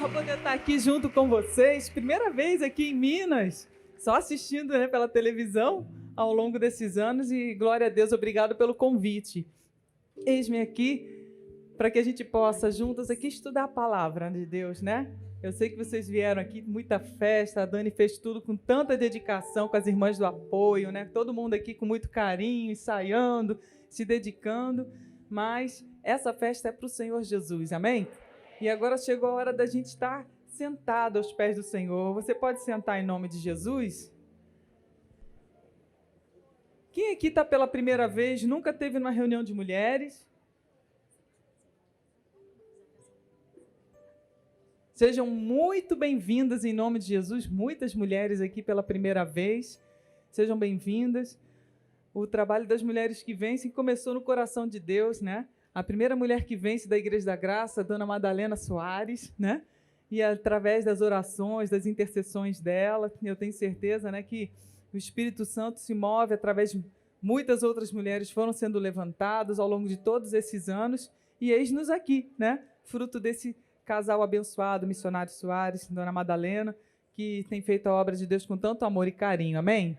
honra poder estar aqui junto com vocês. Primeira vez aqui em Minas, só assistindo, né, pela televisão ao longo desses anos. E glória a Deus, obrigado pelo convite. Eis-me aqui para que a gente possa juntos aqui estudar a palavra de Deus, né? Eu sei que vocês vieram aqui, muita festa, a Dani fez tudo com tanta dedicação, com as irmãs do apoio, né? Todo mundo aqui com muito carinho, ensaiando, se dedicando, mas essa festa é para o Senhor Jesus, amém? E agora chegou a hora da gente estar sentado aos pés do Senhor. Você pode sentar em nome de Jesus? Quem aqui está pela primeira vez, nunca teve uma reunião de mulheres? Sejam muito bem-vindas em nome de Jesus, muitas mulheres aqui pela primeira vez. Sejam bem-vindas. O trabalho das mulheres que vencem começou no coração de Deus, né? A primeira mulher que vence da Igreja da Graça, a Dona Madalena Soares, né? E através das orações, das intercessões dela, eu tenho certeza, né, que o Espírito Santo se move através de muitas outras mulheres foram sendo levantadas ao longo de todos esses anos. E eis-nos aqui, né? Fruto desse casal abençoado, Missionário Soares, Dona Madalena, que tem feito a obra de Deus com tanto amor e carinho, amém?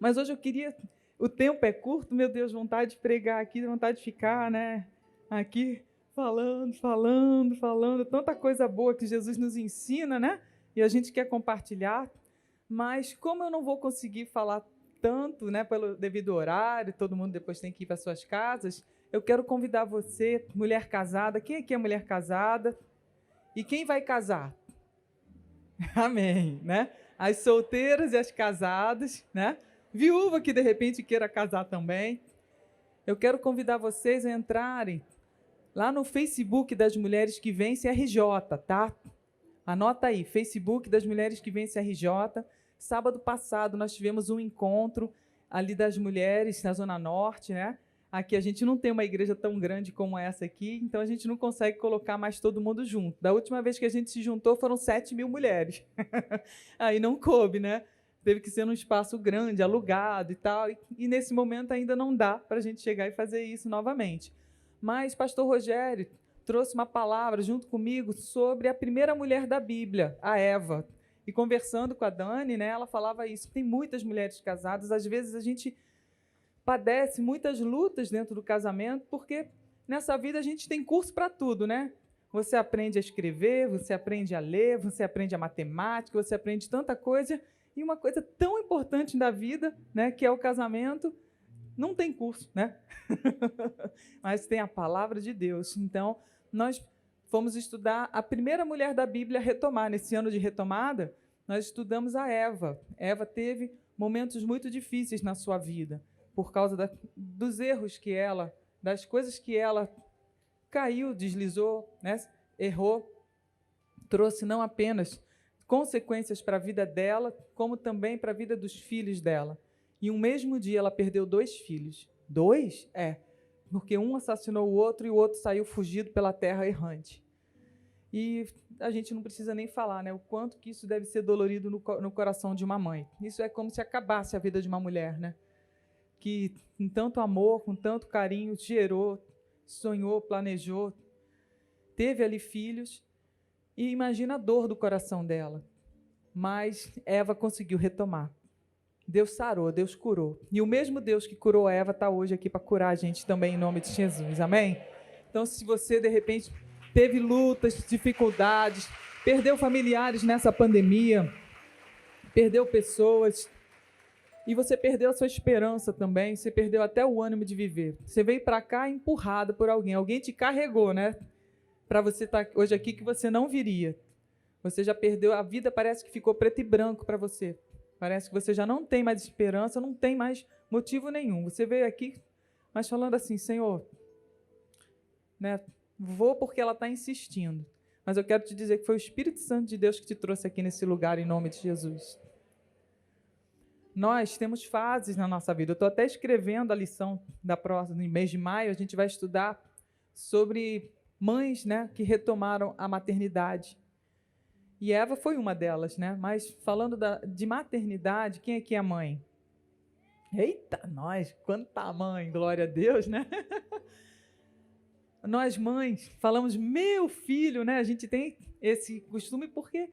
Mas hoje eu queria, o tempo é curto, meu Deus, vontade de pregar aqui, vontade de ficar, né, aqui falando, tanta coisa boa que Jesus nos ensina, né, e a gente quer compartilhar, mas como eu não vou conseguir falar tanto, né, pelo devido horário, todo mundo depois tem que ir para suas casas, eu quero convidar você, mulher casada, quem aqui é mulher casada? E quem vai casar? Amém, né? As solteiras e as casadas, né? Viúva que de repente queira casar também. Eu quero convidar vocês a entrarem lá no Facebook das Mulheres que Vencem RJ, tá? Anota aí, Facebook das Mulheres que Vencem RJ. Sábado passado nós tivemos um encontro ali das mulheres na Zona Norte, né? Aqui a gente não tem uma igreja tão grande como essa aqui, então a gente não consegue colocar mais todo mundo junto. Da última vez que a gente se juntou foram 7.000 mulheres. Aí não coube, né? Teve que ser num espaço grande, alugado e tal, e nesse momento ainda não dá para a gente chegar e fazer isso novamente. Mas pastor Rogério trouxe uma palavra junto comigo sobre a primeira mulher da Bíblia, a Eva. E conversando com a Dani, né, ela falava isso, tem muitas mulheres casadas, às vezes a gente padece muitas lutas dentro do casamento, porque nessa vida a gente tem curso para tudo, né? Você aprende a escrever, você aprende a ler, você aprende a matemática, você aprende tanta coisa, e uma coisa tão importante da vida, né, que é o casamento, não tem curso, né? Mas tem a palavra de Deus. Então, nós fomos estudar a primeira mulher da Bíblia a retomar. Nesse ano de retomada, nós estudamos a Eva. Eva teve momentos muito difíceis na sua vida, por causa dos erros que ela, das coisas que ela caiu, deslizou, né? Errou, trouxe não apenas consequências para a vida dela, como também para a vida dos filhos dela. Em um mesmo dia ela perdeu 2 filhos. 2? Porque um assassinou o outro e o outro saiu fugido pela terra errante. E a gente não precisa nem falar, né, o quanto que isso deve ser dolorido no coração de uma mãe. Isso é como se acabasse a vida de uma mulher, né? Que com tanto amor, com tanto carinho, gerou, sonhou, planejou, teve ali filhos, e imagina a dor do coração dela. Mas Eva conseguiu retomar. Deus sarou, Deus curou. E o mesmo Deus que curou Eva está hoje aqui para curar a gente também em nome de Jesus, amém? Então, se você de repente teve lutas, dificuldades, perdeu familiares nessa pandemia, perdeu pessoas, e você perdeu a sua esperança também, você perdeu até o ânimo de viver. Você veio para cá empurrado por alguém te carregou, né? Para você estar hoje aqui que você não viria. Você já perdeu, a vida parece que ficou preto e branco para você. Parece que você já não tem mais esperança, não tem mais motivo nenhum. Você veio aqui, mas falando assim, Senhor, né, vou porque ela está insistindo. Mas eu quero te dizer que foi o Espírito Santo de Deus que te trouxe aqui nesse lugar, em nome de Jesus. Nós temos fases na nossa vida. Eu estou até escrevendo a lição da próxima, no mês de maio, a gente vai estudar sobre mães, né, que retomaram a maternidade. E Eva foi uma delas, né? Mas falando de maternidade, quem aqui é mãe? Eita, nós, quanta mãe, glória a Deus, né? nós mães falamos meu filho, né? A gente tem esse costume porque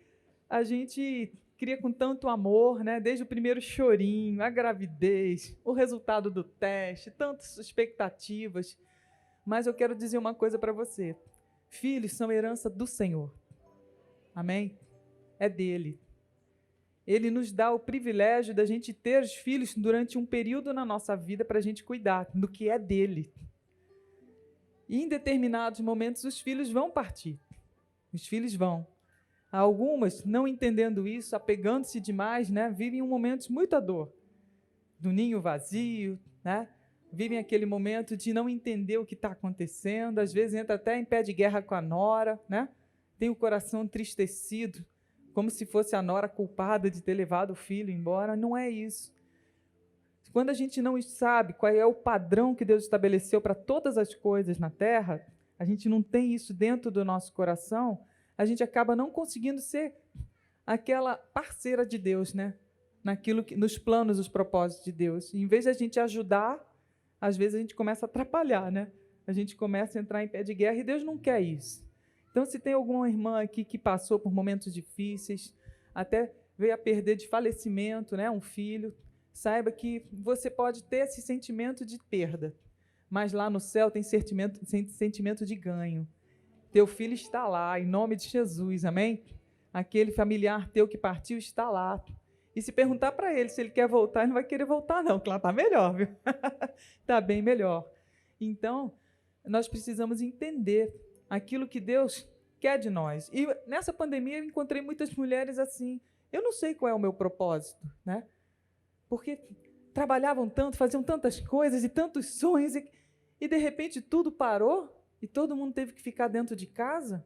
a gente cria com tanto amor, né? Desde o primeiro chorinho, a gravidez, o resultado do teste, tantas expectativas. Mas eu quero dizer uma coisa para você. Filhos são herança do Senhor. Amém? É dele. Ele nos dá o privilégio da gente ter os filhos durante um período na nossa vida para a gente cuidar do que é dele. E em determinados momentos os filhos vão partir. Os filhos vão. Algumas, não entendendo isso, apegando-se demais, né, vivem momentos de muita dor. Do ninho vazio, né? Vivem aquele momento de não entender o que está acontecendo, às vezes entra até em pé de guerra com a nora, né? Tem o coração entristecido, como se fosse a nora culpada de ter levado o filho embora. Não é isso. Quando a gente não sabe qual é o padrão que Deus estabeleceu para todas as coisas na terra, a gente não tem isso dentro do nosso coração, a gente acaba não conseguindo ser aquela parceira de Deus, né? Naquilo que, nos planos, os propósitos de Deus. E, em vez de a gente ajudar, às vezes a gente começa a atrapalhar, né? A gente começa a entrar em pé de guerra e Deus não quer isso. Então, se tem alguma irmã aqui que passou por momentos difíceis, até veio a perder de falecimento, né, um filho, saiba que você pode ter esse sentimento de perda, mas lá no céu tem sentimento de ganho. Teu filho está lá, em nome de Jesus, amém? Aquele familiar teu que partiu está lá. E se perguntar para ele se ele quer voltar, ele não vai querer voltar não, porque lá está melhor, viu? Está bem melhor. Então, nós precisamos entender aquilo que Deus quer de nós. E nessa pandemia eu encontrei muitas mulheres assim, eu não sei qual é o meu propósito, né? Porque trabalhavam tanto, faziam tantas coisas e tantos sonhos, e de repente tudo parou, e todo mundo teve que ficar dentro de casa.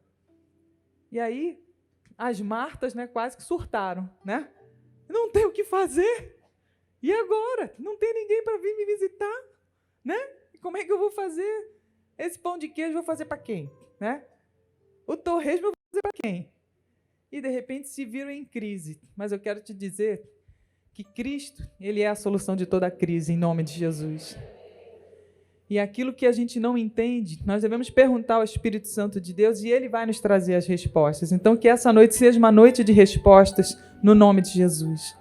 E aí, as Martas, né, quase que surtaram, né? Não tem o que fazer. E agora? Não tem ninguém para vir me visitar, né? E como é que eu vou fazer? Esse pão de queijo eu vou fazer para quem? Né? O torresmo eu vou fazer para quem? E de repente se viram em crise. Mas eu quero te dizer que Cristo, ele é a solução de toda a crise, em nome de Jesus. E aquilo que a gente não entende, nós devemos perguntar ao Espírito Santo de Deus e ele vai nos trazer as respostas. Então que essa noite seja uma noite de respostas no nome de Jesus.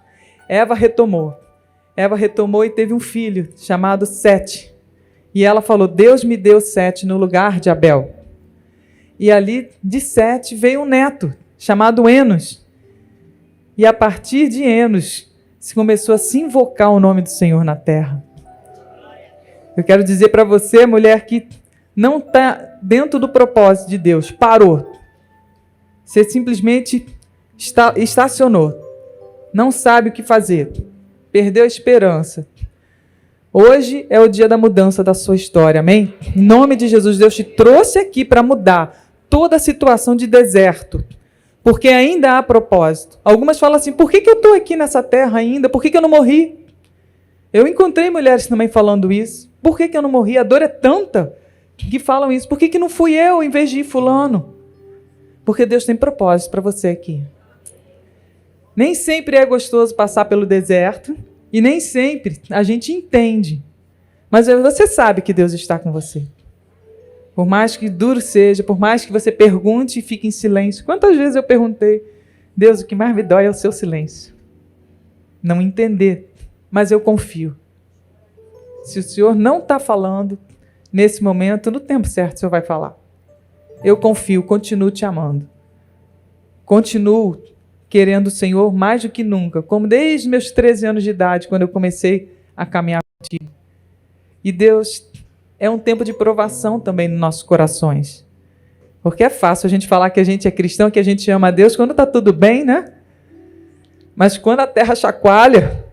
Eva retomou e teve um filho chamado Sete. E ela falou, Deus me deu Sete no lugar de Abel. E ali de Sete veio um neto chamado Enos. E a partir de Enos se começou a se invocar o nome do Senhor na terra. Eu quero dizer para você, mulher, que não está dentro do propósito de Deus, parou. Você simplesmente estacionou. Não sabe o que fazer. Perdeu a esperança. Hoje é o dia da mudança da sua história, amém? Em nome de Jesus, Deus te trouxe aqui para mudar toda a situação de deserto. Porque ainda há propósito. Algumas falam assim, por que eu estou aqui nessa terra ainda? Por que eu não morri? Eu encontrei mulheres também falando isso. Por que eu não morri? A dor é tanta que falam isso. Por que não fui eu em vez de ir fulano? Porque Deus tem propósito para você aqui. Nem sempre é gostoso passar pelo deserto e nem sempre a gente entende. Mas você sabe que Deus está com você. Por mais que duro seja, por mais que você pergunte e fique em silêncio. Quantas vezes eu perguntei, Deus, o que mais me dói é o seu silêncio. Não entender, mas eu confio. Se o Senhor não está falando, nesse momento, no tempo certo o Senhor vai falar. Eu confio, continuo te amando. Continuo querendo o Senhor mais do que nunca, como desde meus 13 anos de idade, quando eu comecei a caminhar contigo. E Deus, é um tempo de provação também nos nossos corações. Porque é fácil a gente falar que a gente é cristão, que a gente ama a Deus, quando está tudo bem, né? Mas quando a terra chacoalha,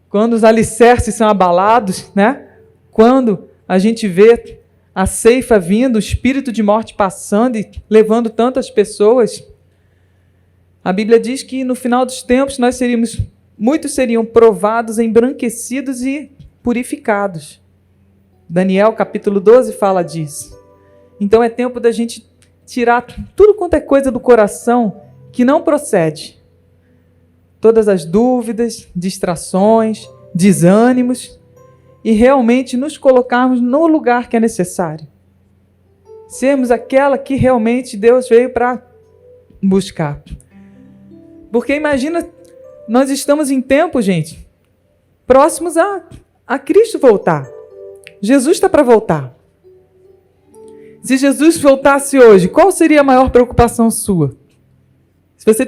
quando os alicerces são abalados, né? Quando a gente vê a ceifa vindo, o espírito de morte passando e levando tantas pessoas, a Bíblia diz que no final dos tempos muitos seriam provados, embranquecidos e purificados. Daniel capítulo 12 fala disso. Então é tempo da gente tirar tudo quanto é coisa do coração que não procede. Todas as dúvidas, distrações, desânimos, e realmente nos colocarmos no lugar que é necessário. sermos aquela que realmente Deus veio para buscar. Porque imagina, nós estamos em tempo, gente, próximos a Cristo voltar. Jesus está para voltar. Se Jesus voltasse hoje, qual seria a maior preocupação sua? Se você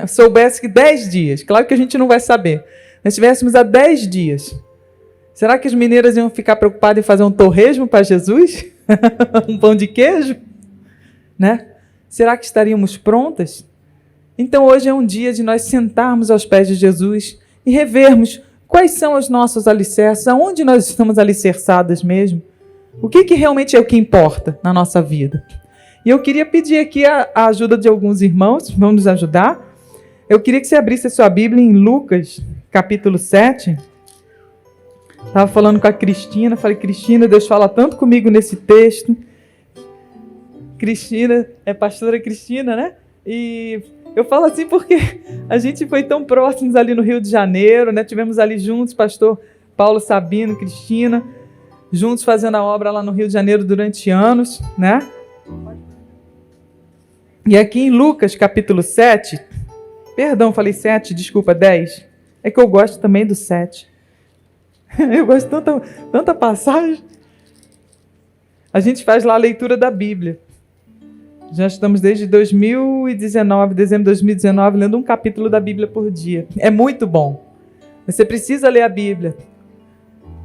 soubesse que 10 dias, claro que a gente não vai saber, mas estivéssemos há 10 dias, será que as mineiras iam ficar preocupadas em fazer um torresmo para Jesus? Um pão de queijo? Né? Será que estaríamos prontas? Então hoje é um dia de nós sentarmos aos pés de Jesus e revermos quais são os nossos alicerces, aonde nós estamos alicerçadas mesmo, o que realmente é o que importa na nossa vida. E eu queria pedir aqui a ajuda de alguns irmãos, vão nos ajudar. Eu queria que você abrisse a sua Bíblia em Lucas, capítulo 7. Estava falando com a Cristina, falei, Cristina, Deus fala tanto comigo nesse texto. Cristina, é pastora Cristina, né? E eu falo assim porque a gente foi tão próximos ali no Rio de Janeiro, né? Tivemos ali juntos, pastor Paulo Sabino, Cristina, juntos fazendo a obra lá no Rio de Janeiro durante anos, né? E aqui em Lucas, capítulo 7, perdão, falei 7, desculpa, 10. É que eu gosto também do 7. Eu gosto tanta passagem. A gente faz lá a leitura da Bíblia. Já estamos desde 2019, dezembro de 2019, lendo um capítulo da Bíblia por dia. É muito bom. Você precisa ler a Bíblia,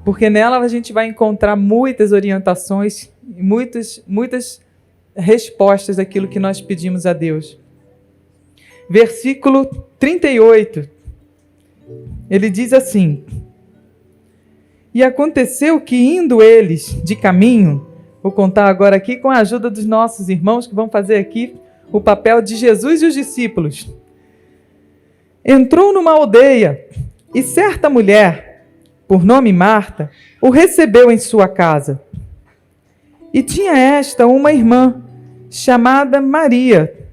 porque nela a gente vai encontrar muitas orientações, muitas respostas daquilo que nós pedimos a Deus. Versículo 38. Ele diz assim: E aconteceu que, indo eles de caminho, vou contar agora aqui com a ajuda dos nossos irmãos que vão fazer aqui o papel de Jesus e os discípulos. Entrou numa aldeia e certa mulher, por nome Marta, o recebeu em sua casa. E tinha esta uma irmã, chamada Maria,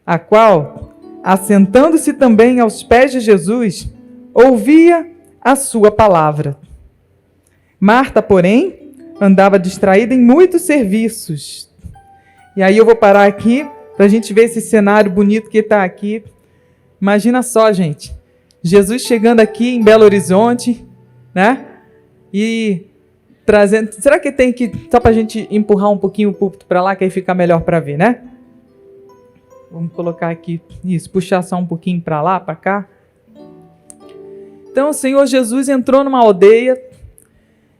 a qual, assentando-se também aos pés de Jesus, ouvia a sua palavra. Marta, porém, andava distraída em muitos serviços. E aí eu vou parar aqui para a gente ver esse cenário bonito que está aqui. Imagina só, gente, Jesus chegando aqui em Belo Horizonte, né? E trazendo... Será que tem que... Só para a gente empurrar um pouquinho o púlpito para lá, que aí fica melhor para ver, né? Vamos colocar aqui, isso, puxar só um pouquinho para lá, para cá. Então o Senhor Jesus entrou numa aldeia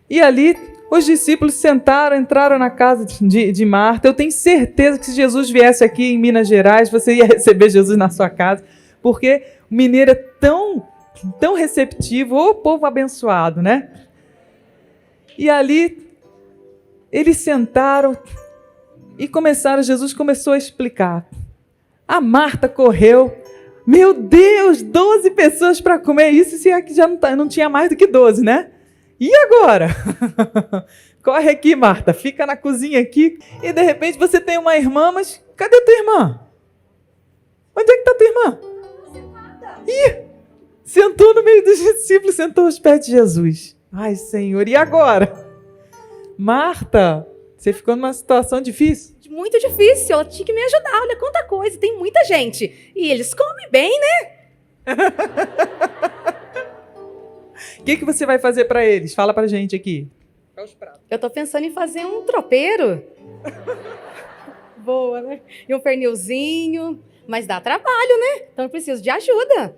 e ali os discípulos entraram na casa de Marta. Eu tenho certeza que se Jesus viesse aqui em Minas Gerais, você ia receber Jesus na sua casa, porque o mineiro é tão receptivo, ô povo abençoado, né? E ali eles sentaram e Jesus começou a explicar. A Marta correu, meu Deus, 12 pessoas para comer, isso se é que já não tinha mais do que 12, né? E agora? Corre aqui, Marta, fica na cozinha aqui. E de repente você tem uma irmã, mas cadê tua irmã? Onde é que está tua irmã? Ih, sentou no meio dos discípulos, sentou aos pés de Jesus. Ai, Senhor, e agora? Marta, você ficou numa situação difícil? Muito difícil, ela tinha que me ajudar. Olha quanta coisa, tem muita gente. E eles comem bem, né? O que você vai fazer para eles? Fala pra gente aqui. Eu tô pensando em fazer um tropeiro. Boa, né? E um pernilzinho. Mas dá trabalho, né? Então eu preciso de ajuda.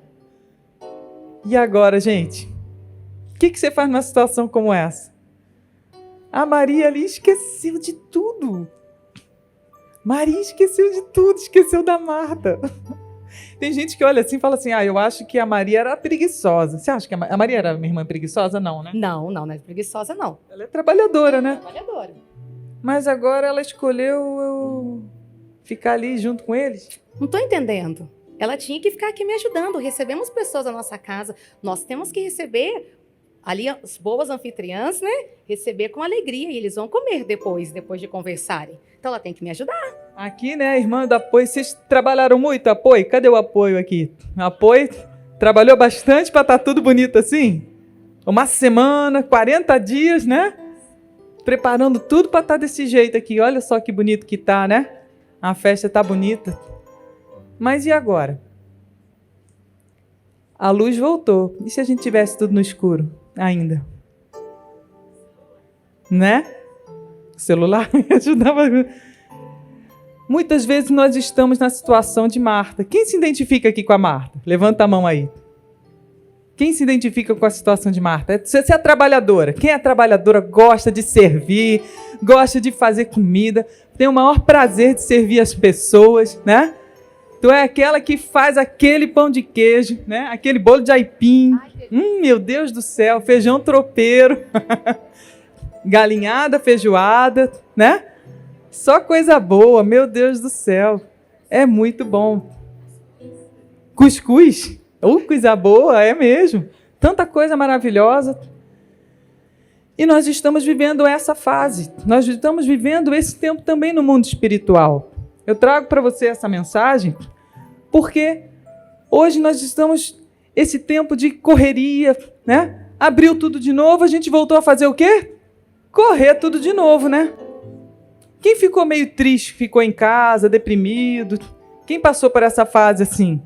E agora, gente? O que você faz numa situação como essa? A Maria ali esqueceu de tudo. Maria esqueceu de tudo, esqueceu da Marta. Tem gente que olha assim e fala assim, eu acho que a Maria era preguiçosa. Você acha que a Maria era minha irmã preguiçosa? Não, né? Não é preguiçosa, não. Ela é trabalhadora, né? Trabalhadora. Mas agora ela escolheu ficar ali junto com eles. Não tô entendendo. Ela tinha que ficar aqui me ajudando. Recebemos pessoas na nossa casa. Nós temos que receber ali as boas anfitriãs, né? Receber com alegria. E eles vão comer depois de conversarem. Então ela tem que me ajudar. Aqui, né, irmã do apoio, vocês trabalharam muito apoio? Cadê o apoio aqui? Apoio trabalhou bastante para estar tudo bonito assim? Uma semana, 40 dias, né? preparando tudo para estar desse jeito aqui. Olha só que bonito que tá, né? A festa tá bonita. Mas e agora? A luz voltou. E se a gente tivesse tudo no escuro ainda? Né? O celular me ajudava. Muitas vezes nós estamos na situação de Marta. Quem se identifica aqui com a Marta? Levanta a mão aí. Quem se identifica com a situação de Marta? Você é trabalhadora. Quem é trabalhadora gosta de servir, gosta de fazer comida, tem o maior prazer de servir as pessoas, né? Tu é aquela que faz aquele pão de queijo, né? Aquele bolo de aipim. Meu Deus do céu, feijão tropeiro. Galinhada, feijoada, né? Só coisa boa, meu Deus do céu. É muito bom. Cuscuz. Coisa boa, é mesmo. Tanta coisa maravilhosa. E nós estamos vivendo essa fase. Nós estamos vivendo esse tempo também no mundo espiritual. Eu trago para você essa mensagem porque hoje nós estamos esse tempo de correria, né? Abriu tudo de novo, a gente voltou a fazer o quê? Correr tudo de novo, né? Quem ficou meio triste, ficou em casa, deprimido? Quem passou por essa fase assim?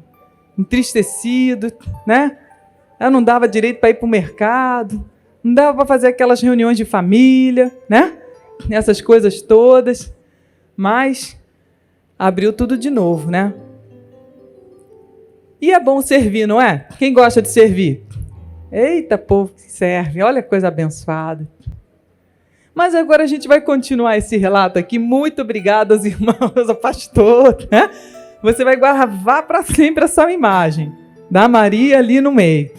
Entristecido, né? Não dava direito para ir para o mercado, não dava para fazer aquelas reuniões de família, né? Essas coisas todas. Mas abriu tudo de novo, né? E é bom servir, não é? Quem gosta de servir? Eita, povo que serve, olha que coisa abençoada. Mas agora a gente vai continuar esse relato aqui. Muito obrigado aos irmãos, ao pastor, né? Você vai gravar para sempre essa imagem da Maria ali no meio.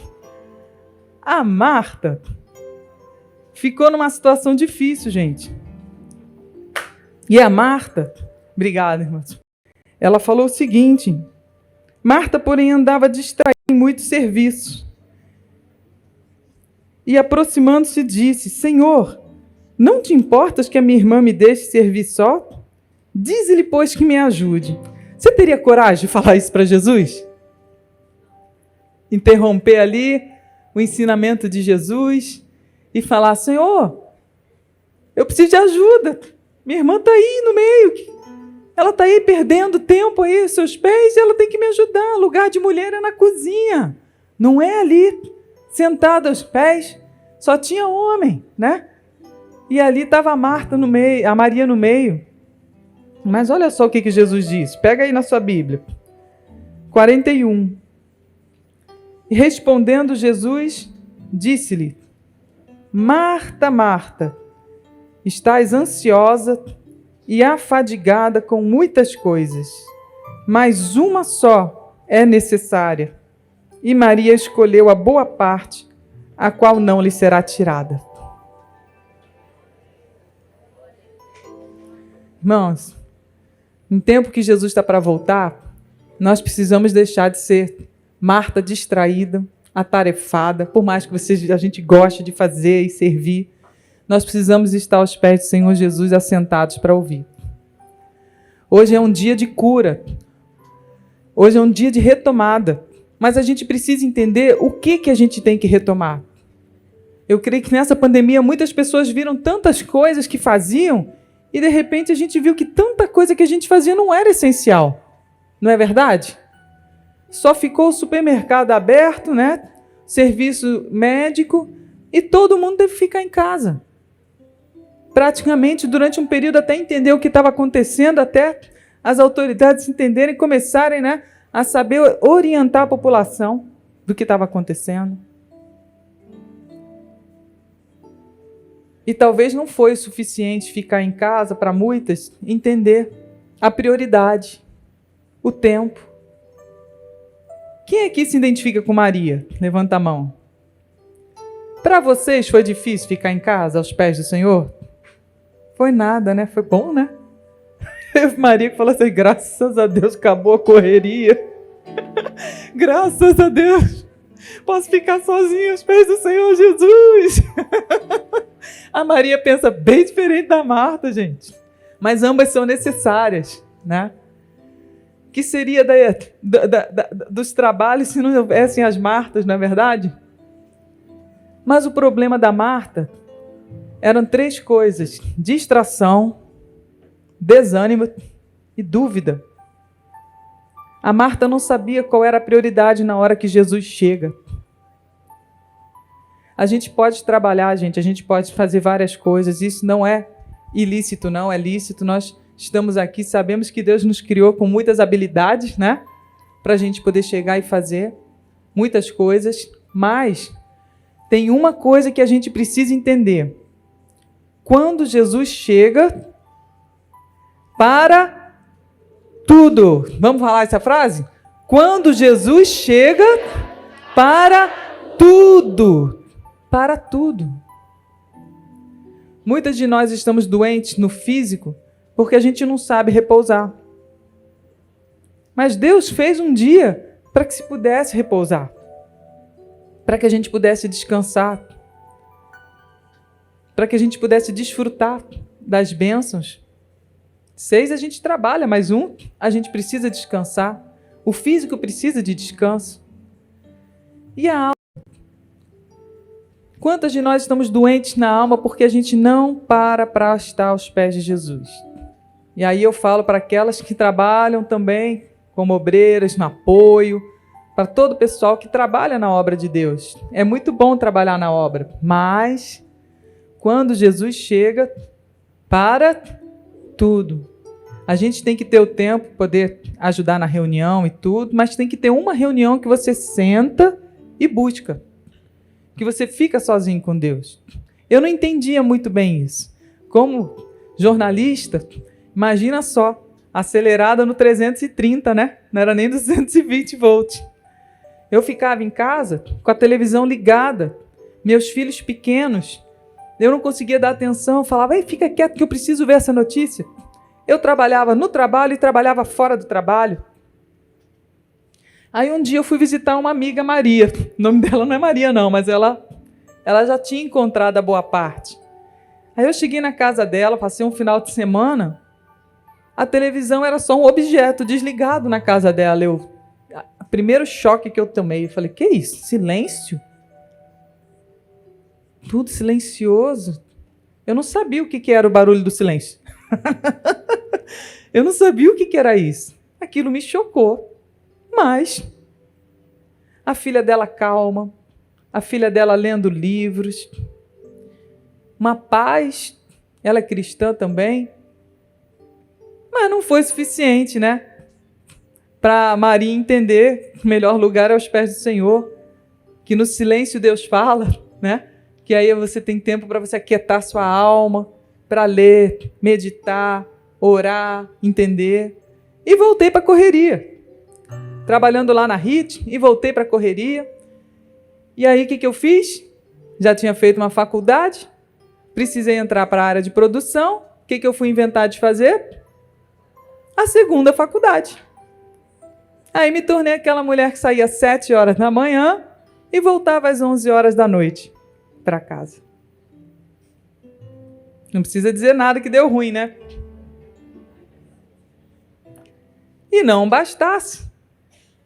A Marta ficou numa situação difícil, gente. E a Marta, obrigada, irmãos. Ela falou o seguinte: Marta, porém, andava distraída em muitos serviços. E aproximando-se disse: Senhor, não te importas que a minha irmã me deixe servir só? Dize-lhe, pois, que me ajude. Você teria coragem de falar isso para Jesus? Interromper ali o ensinamento de Jesus e falar: Senhor, eu preciso de ajuda. Minha irmã está aí no meio. Ela está aí perdendo tempo aí aos seus pés e ela tem que me ajudar. O lugar de mulher é na cozinha. Não é ali, sentada aos pés. Só tinha homem, né? E ali estava a Marta no meio, a Maria no meio. Mas olha só o que Jesus disse. Pega aí na sua Bíblia. 41. E respondendo Jesus, disse-lhe: Marta, Marta, estás ansiosa e afadigada com muitas coisas, mas uma só é necessária. E Maria escolheu a boa parte, a qual não lhe será tirada. Irmãos, no tempo que Jesus está para voltar, nós precisamos deixar de ser Marta distraída, atarefada, por mais que a gente goste de fazer e servir. Nós precisamos estar aos pés do Senhor Jesus, assentados para ouvir. Hoje é um dia de cura. Hoje é um dia de retomada. Mas a gente precisa entender o que a gente tem que retomar. Eu creio que nessa pandemia muitas pessoas viram tantas coisas que faziam e de repente a gente viu que tanta coisa que a gente fazia não era essencial. Não é verdade? Só ficou o supermercado aberto, né? Serviço médico e todo mundo teve que ficar em casa. Praticamente durante um período até entender o que estava acontecendo, até as autoridades entenderem e começarem, né, a saber orientar a população do que estava acontecendo. E talvez não foi o suficiente ficar em casa para muitas entender a prioridade, o tempo. Quem aqui se identifica com Maria? Levanta a mão. Para vocês foi difícil ficar em casa aos pés do Senhor? Foi nada, né? Foi bom, né? Maria que falou assim: graças a Deus acabou a correria. Graças a Deus. Posso ficar sozinha aos pés do Senhor Jesus. A Maria pensa bem diferente da Marta, gente. Mas ambas são necessárias, né? Que seria dos trabalhos se não houvessem as Martas, não é verdade? Mas o problema da Marta eram 3 coisas: distração, desânimo e dúvida. A Marta não sabia qual era a prioridade na hora que Jesus chega. A gente pode trabalhar, gente, a gente pode fazer várias coisas, isso não é ilícito, não, é lícito. Nós estamos aqui, sabemos que Deus nos criou com muitas habilidades, né? Para a gente poder chegar e fazer muitas coisas, mas tem uma coisa que a gente precisa entender. Quando Jesus chega, para tudo. Vamos falar essa frase? Quando Jesus chega, para tudo. Para tudo. Muitas de nós estamos doentes no físico porque a gente não sabe repousar. Mas Deus fez um dia para que se pudesse repousar. Para que a gente pudesse descansar. Para que a gente pudesse desfrutar das bênçãos. 6 a gente trabalha, mas 1 a gente precisa descansar. O físico precisa de descanso. E a alma? Quantas de nós estamos doentes na alma porque a gente não para estar aos pés de Jesus? E aí eu falo para aquelas que trabalham também como obreiras, no apoio, para todo o pessoal que trabalha na obra de Deus. É muito bom trabalhar na obra, mas quando Jesus chega, para tudo. A gente tem que ter o tempo, poder ajudar na reunião e tudo, mas tem que ter uma reunião que você senta e busca. Que você fica sozinho com Deus. Eu não entendia muito bem isso. Como jornalista, imagina só, acelerada no 330, né? Não era nem 220 volts. Eu ficava em casa com a televisão ligada, meus filhos pequenos. Eu não conseguia dar atenção, eu falava, fica quieto que eu preciso ver essa notícia. Eu trabalhava no trabalho e trabalhava fora do trabalho. Aí um dia eu fui visitar uma amiga, Maria. O nome dela não é Maria não, mas ela já tinha encontrado a boa parte. Aí eu cheguei na casa dela, passei um final de semana, a televisão era só um objeto desligado na casa dela. O primeiro choque que eu tomei, eu falei, que isso? Silêncio? Tudo silencioso. Eu não sabia o que era o barulho do silêncio. Eu não sabia o que era isso. Aquilo me chocou. Mas a filha dela calma, a filha dela lendo livros, uma paz, ela é cristã também. Mas não foi suficiente, né? Para Maria entender que o melhor lugar é aos pés do Senhor, que no silêncio Deus fala, né? Que aí você tem tempo para você aquietar sua alma, para ler, meditar, orar, entender. E voltei para a correria. Trabalhando lá na HIT e voltei para a correria. E aí o que eu fiz? Já tinha feito uma faculdade, precisei entrar para a área de produção. O que eu fui inventar de fazer? A segunda faculdade. Aí me tornei aquela mulher que saía às 7 horas da manhã e voltava às 11 horas da noite para casa. Não precisa dizer nada que deu ruim, né? E não bastasse.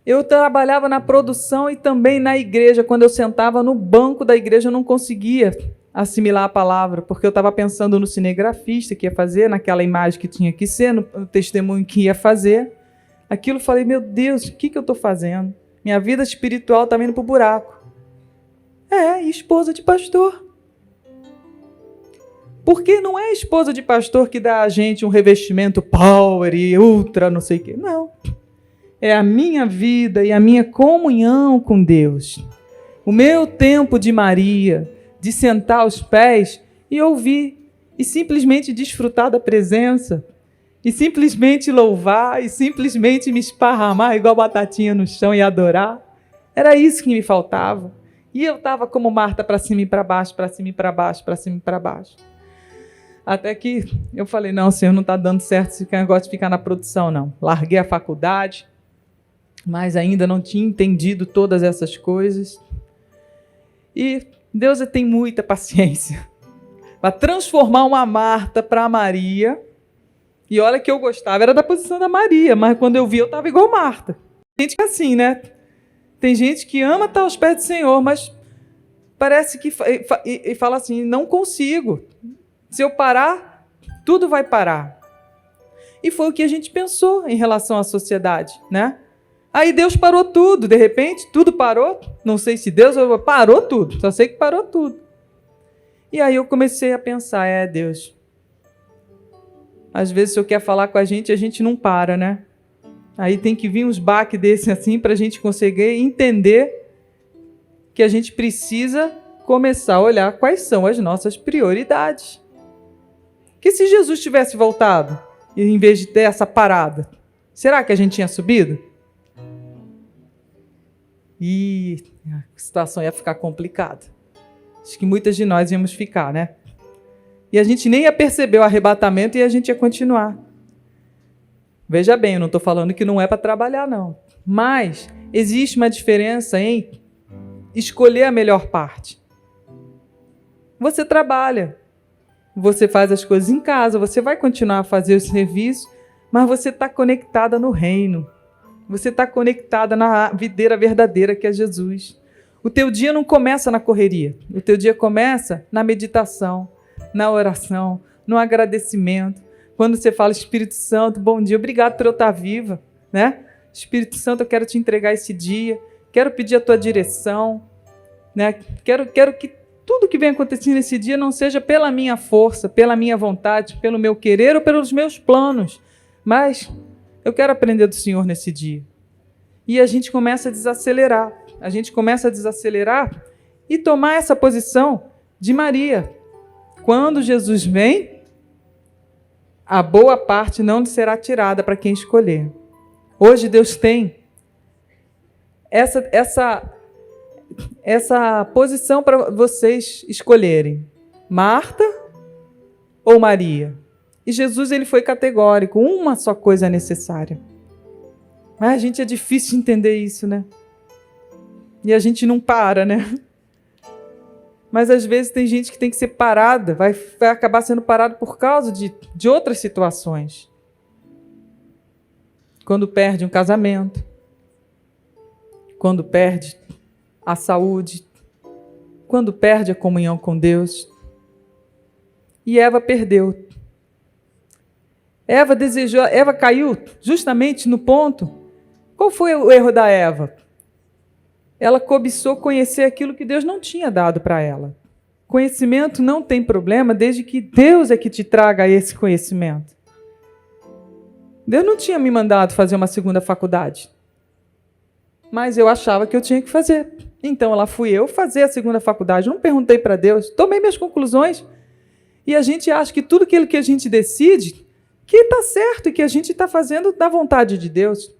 Eu trabalhava na produção e também na igreja. Quando eu sentava no banco da igreja, eu não conseguia assimilar a palavra, porque eu estava pensando no cinegrafista que ia fazer, naquela imagem que tinha que ser, no testemunho que ia fazer. Aquilo, falei, meu Deus, o que eu estou fazendo? Minha vida espiritual está indo para o buraco. E esposa de pastor. Porque não é a esposa de pastor que dá a gente um revestimento power e ultra, não sei o quê. Não. É a minha vida e a minha comunhão com Deus. O meu tempo de Maria, de sentar aos pés e ouvir, e simplesmente desfrutar da presença, e simplesmente louvar, e simplesmente me esparramar igual batatinha no chão e adorar. Era isso que me faltava. E eu estava como Marta, para cima e para baixo, para cima e para baixo, para cima e para baixo. Até que eu falei, não, Senhor, não está dando certo esse negócio de ficar na produção, não. Larguei a faculdade, mas ainda não tinha entendido todas essas coisas. E Deus tem muita paciência para transformar uma Marta para Maria. E olha que eu gostava, era da posição da Maria, mas quando eu vi, eu estava igual Marta. Tem gente que é assim, né? Tem gente que ama estar aos pés do Senhor, mas parece que e fala assim, não consigo. Se eu parar, tudo vai parar. E foi o que a gente pensou em relação à sociedade, né? Aí Deus parou tudo, de repente, tudo parou. Não sei se Deus parou tudo, só sei que parou tudo. E aí eu comecei a pensar, Deus, às vezes o Senhor quer falar com a gente não para, né? Aí tem que vir uns baques desse assim para a gente conseguir entender que a gente precisa começar a olhar quais são as nossas prioridades. Que se Jesus tivesse voltado, em vez de ter essa parada, será que a gente tinha subido? E a situação ia ficar complicada. Acho que muitas de nós íamos ficar, né? E a gente nem ia perceber o arrebatamento e a gente ia continuar. Veja bem, eu não estou falando que não é para trabalhar, não. Mas existe uma diferença em escolher a melhor parte. Você trabalha, você faz as coisas em casa, você vai continuar a fazer o serviço, mas você está conectada no reino. Você está conectada na videira verdadeira que é Jesus. O teu dia não começa na correria. O teu dia começa na meditação, na oração, no agradecimento. Quando você fala, Espírito Santo, bom dia, obrigado por eu estar viva, né? Espírito Santo, eu quero te entregar esse dia, quero pedir a tua direção, né? Quero que tudo que vem acontecendo nesse dia não seja pela minha força, pela minha vontade, pelo meu querer ou pelos meus planos, mas eu quero aprender do Senhor nesse dia. E a gente começa a desacelerar. A gente começa a desacelerar e tomar essa posição de Maria. Quando Jesus vem, a boa parte não será tirada para quem escolher. Hoje Deus tem essa posição para vocês escolherem. Marta ou Maria? E Jesus ele foi categórico, uma só coisa é necessária. Mas a gente é difícil entender isso, né? E a gente não para, né? Mas às vezes tem gente que tem que ser parada, vai acabar sendo parada por causa de outras situações. Quando perde um casamento, quando perde a saúde, quando perde a comunhão com Deus. E Eva perdeu. Eva caiu justamente no ponto. Qual foi o erro da Eva? Ela cobiçou conhecer aquilo que Deus não tinha dado para ela. Conhecimento não tem problema desde que Deus é que te traga esse conhecimento. Deus não tinha me mandado fazer uma segunda faculdade. Mas eu achava que eu tinha que fazer. Então lá fui eu fazer a segunda faculdade. Não perguntei para Deus, tomei minhas conclusões. E a gente acha que tudo aquilo que a gente decide, que está certo e que a gente está fazendo da vontade de Deus.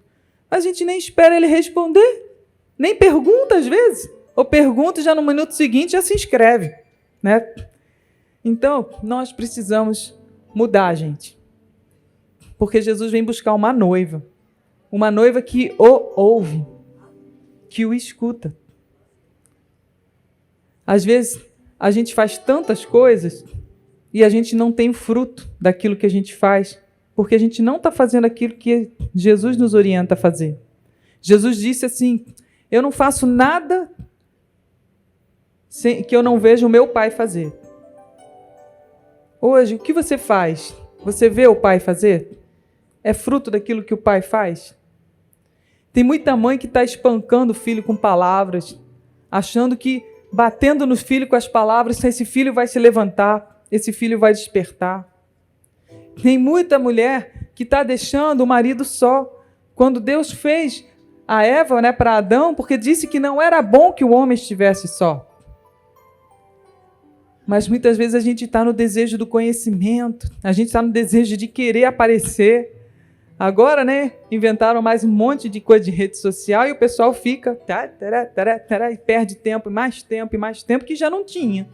A gente nem espera Ele responder. Nem pergunta às vezes. Ou pergunta e já no minuto seguinte já se inscreve. Né? Então, nós precisamos mudar, gente. Porque Jesus vem buscar uma noiva. Uma noiva que o ouve. Que o escuta. Às vezes, a gente faz tantas coisas e a gente não tem o fruto daquilo que a gente faz, porque a gente não está fazendo aquilo que Jesus nos orienta a fazer. Jesus disse assim, eu não faço nada que eu não veja o meu Pai fazer. Hoje, o que você faz? Você vê o Pai fazer? É fruto daquilo que o Pai faz? Tem muita mãe que está espancando o filho com palavras, achando que batendo no filho com as palavras, esse filho vai se levantar, esse filho vai despertar. Tem muita mulher que está deixando o marido só. Quando Deus fez a Eva, né, para Adão, porque disse que não era bom que o homem estivesse só. Mas muitas vezes a gente está no desejo do conhecimento, a gente está no desejo de querer aparecer. Agora, né, inventaram mais um monte de coisa de rede social e o pessoal fica e perde tempo, e mais tempo que já não tinha,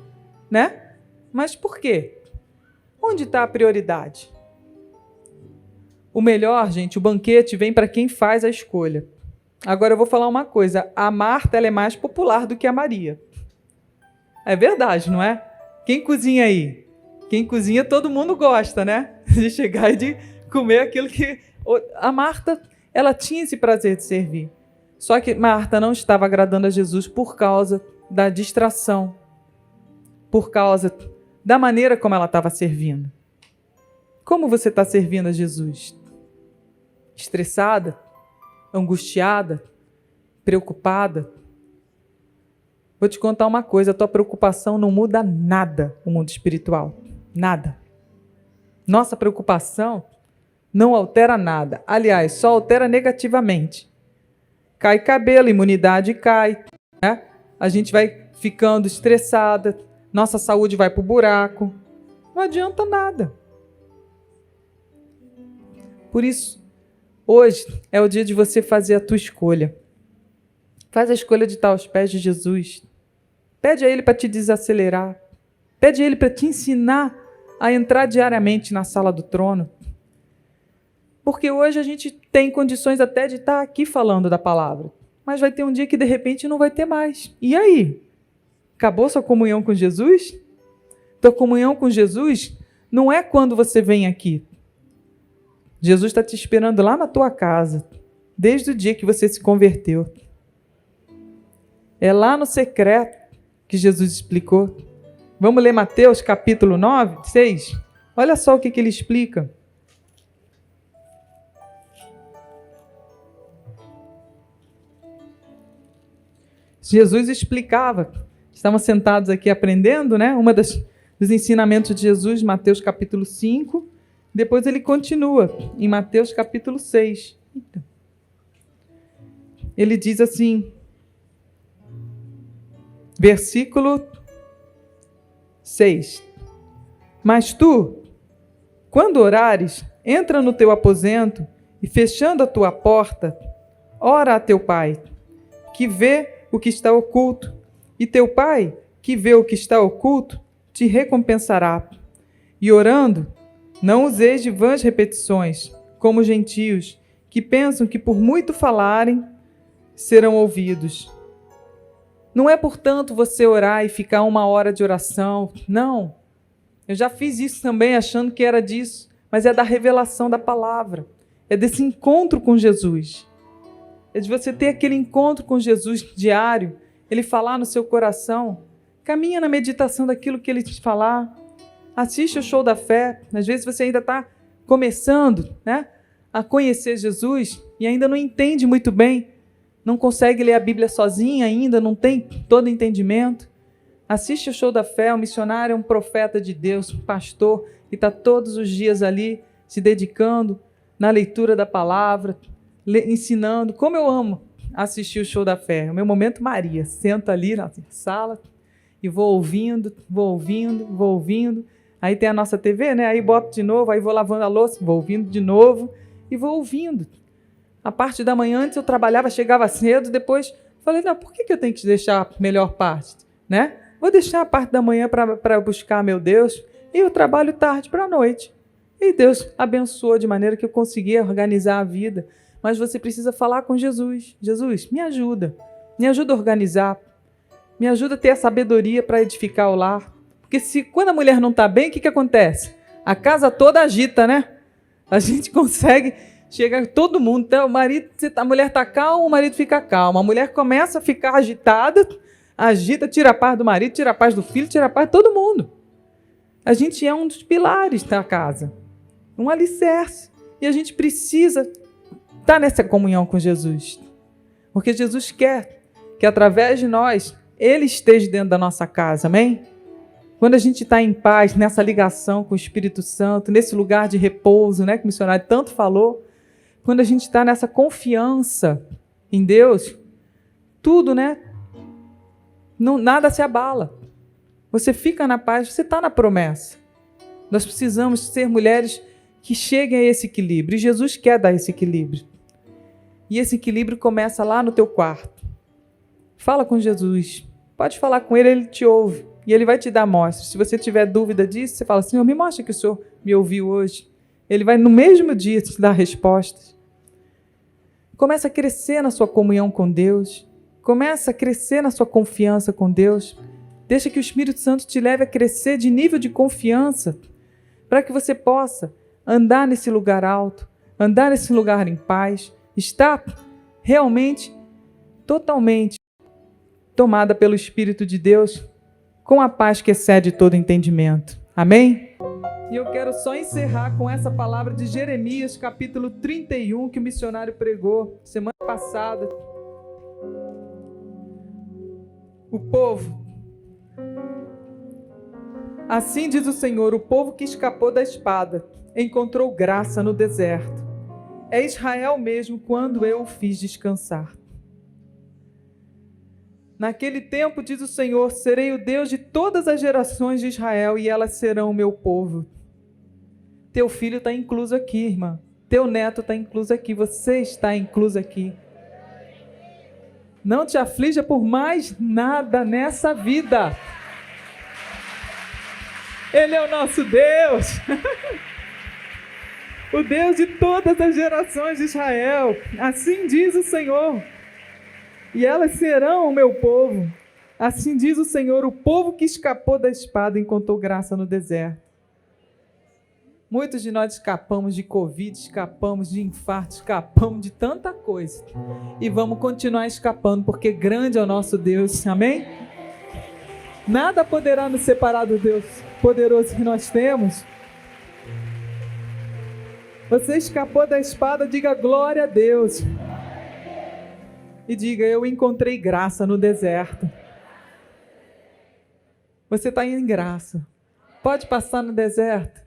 né? Mas por quê? Onde está a prioridade? O melhor, gente, o banquete vem para quem faz a escolha. Agora eu vou falar uma coisa, a Marta ela é mais popular do que a Maria. É verdade, não é? Quem cozinha aí? Quem cozinha todo mundo gosta, né? De chegar e de comer aquilo que... A Marta, ela tinha esse prazer de servir. Só que Marta não estava agradando a Jesus por causa da distração, por causa da maneira como ela estava servindo. Como você está servindo a Jesus? Estressada? Angustiada? Preocupada? Vou te contar uma coisa, a tua preocupação não muda nada o mundo espiritual. Nada. Nossa preocupação não altera nada. Aliás, só altera negativamente. Cai cabelo, imunidade cai, né? A gente vai ficando estressada, nossa saúde vai para o buraco. Não adianta nada. Por isso, hoje é o dia de você fazer a tua escolha. Faz a escolha de estar aos pés de Jesus. Pede a Ele para te desacelerar. Pede a Ele para te ensinar a entrar diariamente na sala do trono. Porque hoje a gente tem condições até de estar aqui falando da palavra. Mas vai ter um dia que de repente não vai ter mais. E aí? Acabou sua comunhão com Jesus? Tua comunhão com Jesus não é quando você vem aqui. Jesus está te esperando lá na tua casa, desde o dia que você se converteu. É lá no secreto que Jesus explicou. Vamos ler Mateus capítulo 9, 6? Olha só o que ele explica. Jesus explicava, estavam sentados aqui aprendendo, né? Dos ensinamentos de Jesus, Mateus capítulo 5, depois ele continua em Mateus capítulo 6. Ele diz assim, versículo 6. Mas tu, quando orares, entra no teu aposento e fechando a tua porta, ora a teu pai, que vê o que está oculto, e teu pai, que vê o que está oculto, te recompensará. E orando, não useis de vãs repetições, como os gentios, que pensam que por muito falarem, serão ouvidos. Não é, portanto, você orar e ficar 1 hora de oração. Não. Eu já fiz isso também, achando que era disso, mas é da revelação da palavra. É desse encontro com Jesus. É de você ter aquele encontro com Jesus diário, Ele falar no seu coração. Caminha na meditação daquilo que Ele te falar. Assiste o show da fé. Às vezes você ainda está começando, né, a conhecer Jesus e ainda não entende muito bem, não consegue ler a Bíblia sozinha ainda, não tem todo entendimento. Assiste o show da fé. O missionário é um profeta de Deus, um pastor que está todos os dias ali se dedicando na leitura da palavra, ensinando. Como eu amo assistir o show da fé. É o meu momento Maria. Sento ali na sala e vou ouvindo. Aí tem a nossa TV, né? Aí boto de novo, aí vou lavando a louça, vou ouvindo de novo e vou ouvindo. A parte da manhã, antes eu trabalhava, chegava cedo, depois falei, não, por que eu tenho que deixar a melhor parte, né? Vou deixar a parte da manhã para buscar meu Deus e eu trabalho tarde para a noite. E Deus abençoou de maneira que eu conseguia organizar a vida. Mas você precisa falar com Jesus. Jesus, me ajuda a organizar, me ajuda a ter a sabedoria para edificar o lar. Porque quando a mulher não está bem, o que acontece? A casa toda agita, né? A gente consegue chegar, todo mundo, então, a mulher está calma, o marido fica calmo. A mulher começa a ficar agitada, agita, tira a paz do marido, tira a paz do filho, tira a paz de todo mundo. A gente é um dos pilares da casa, um alicerce. E a gente precisa estar nessa comunhão com Jesus. Porque Jesus quer que através de nós, Ele esteja dentro da nossa casa, amém? Quando a gente está em paz, nessa ligação com o Espírito Santo, nesse lugar de repouso, né, que o missionário tanto falou, quando a gente está nessa confiança em Deus, tudo, né, nada se abala. Você fica na paz, você está na promessa. Nós precisamos ser mulheres que cheguem a esse equilíbrio. E Jesus quer dar esse equilíbrio. E esse equilíbrio começa lá no teu quarto. Fala com Jesus. Pode falar com Ele, Ele te ouve. E Ele vai te dar mostras. Se você tiver dúvida disso, você fala, Senhor, me mostra que o Senhor me ouviu hoje. Ele vai no mesmo dia te dar respostas. Começa a crescer na sua comunhão com Deus. Começa a crescer na sua confiança com Deus. Deixa que o Espírito Santo te leve a crescer de nível de confiança, para que você possa andar nesse lugar alto, andar nesse lugar em paz, estar realmente, totalmente tomada pelo Espírito de Deus, com a paz que excede todo entendimento. Amém? E eu quero só encerrar com essa palavra de Jeremias, capítulo 31, que o missionário pregou semana passada. O povo. Assim diz o Senhor, o povo que escapou da espada encontrou graça no deserto. É Israel mesmo quando eu o fiz descansar. Naquele tempo, diz o Senhor, serei o Deus de todas as gerações de Israel e elas serão o meu povo. Teu filho está incluso aqui, irmã. Teu neto está incluso aqui. Você está incluso aqui. Não te aflija por mais nada nessa vida. Ele é o nosso Deus. O Deus de todas as gerações de Israel. Assim diz o Senhor. E elas serão o meu povo. Assim diz o Senhor, o povo que escapou da espada encontrou graça no deserto. Muitos de nós escapamos de Covid, escapamos de infarto, escapamos de tanta coisa. E vamos continuar escapando, porque grande é o nosso Deus. Amém? Nada poderá nos separar do Deus poderoso que nós temos. Você escapou da espada, diga glória a Deus. E diga, eu encontrei graça no deserto. Você está em graça. Pode passar no deserto.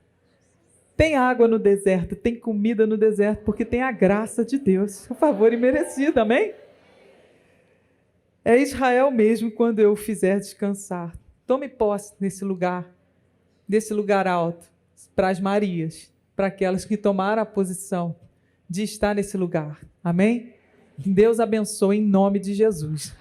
Tem água no deserto, tem comida no deserto, porque tem a graça de Deus. O favor imerecido, amém? É Israel mesmo quando eu o fizer descansar. Tome posse nesse lugar alto, para as Marias, para aquelas que tomaram a posição de estar nesse lugar. Amém? Que Deus abençoe em nome de Jesus.